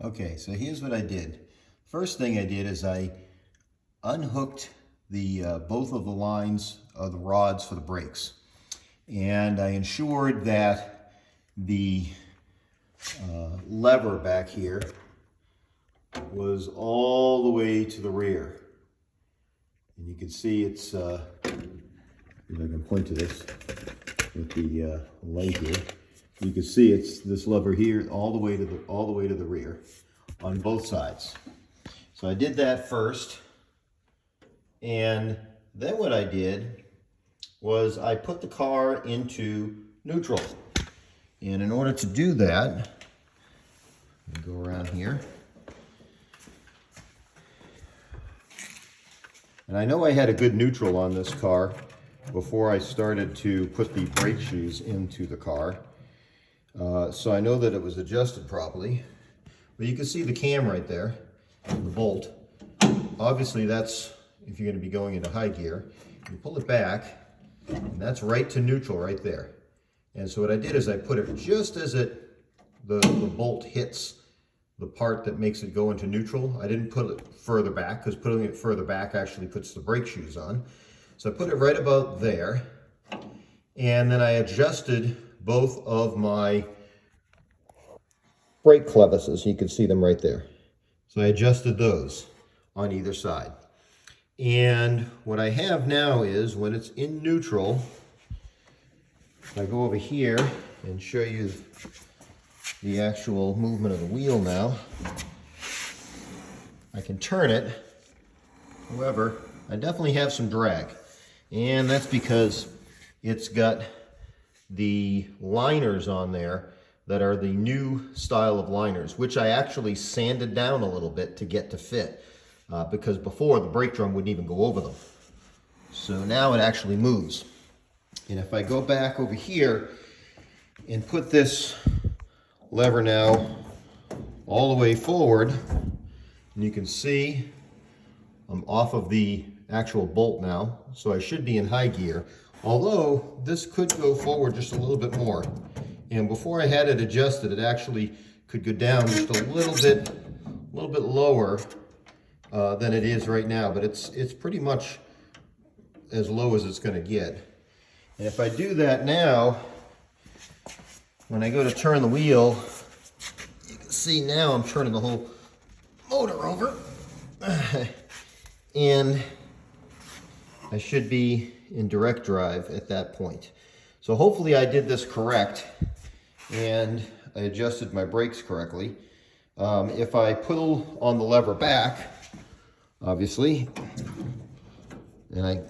Okay, so here's what I did. First thing I did is I unhooked the both of the lines of the rods for the brakes. And I ensured that the lever back here was all the way to the rear. And you can see it's, if I can point to this with the light here, you can see it's this lever here all the way to the rear on both sides. So I did that first, and then what I did was I put the car into neutral. And in order to do that, go around here. And I know I had a good neutral on this car before I started to put the brake shoes into the car. So I know that it was adjusted properly. But you can see the cam right there, the bolt. Obviously that's if you're going to be going into high gear. You pull it back, and that's right to neutral right there. And so what I did is I put it just as the bolt hits the part that makes it go into neutral. I didn't put it further back, because putting it further back actually puts the brake shoes on. So I put it right about there, and then I adjusted both of my brake clevises. You can see them right there. So I adjusted those on either side. And what I have now is, when it's in neutral, if I go over here and show you the actual movement of the wheel now, I can turn it. However, I definitely have some drag. And that's because it's got the liners on there that are the new style of liners, which I actually sanded down a little bit to get to fit, because before the brake drum wouldn't even go over them. So now it actually moves. And if I go back over here and put this lever now all the way forward, and you can see I'm off of the actual bolt now, so I should be in high gear, although this could go forward just a little bit more. And before I had it adjusted, it actually could go down just a little bit lower than it is right now, but it's pretty much as low as it's going to get. And if I do that now, when I go to turn the wheel, you can see now I'm turning the whole motor over. And I should be in direct drive at that point. So hopefully I did this correct and I adjusted my brakes correctly. If I pull on the lever back, obviously, and I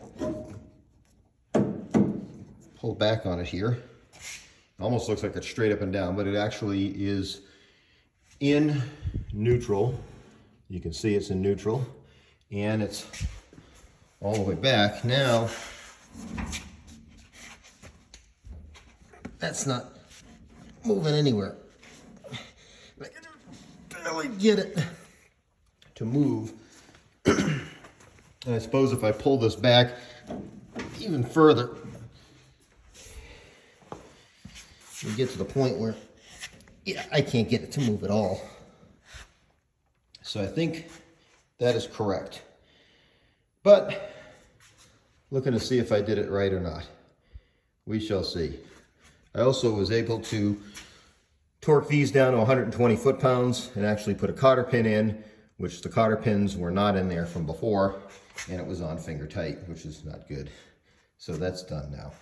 pull back on it here, it almost looks like it's straight up and down, but it actually is in neutral. You can see it's in neutral, and it's all the way back. Now, that's not moving anywhere. I can barely get it to move. And I suppose if I pull this back even further, we get to the point where, yeah, I can't get it to move at all. So I think that is correct. But looking to see if I did it right or not. We shall see. I also was able to torque these down to 120 foot-pounds and actually put a cotter pin in, which the cotter pins were not in there from before, and it was on finger tight, which is not good. So that's done now.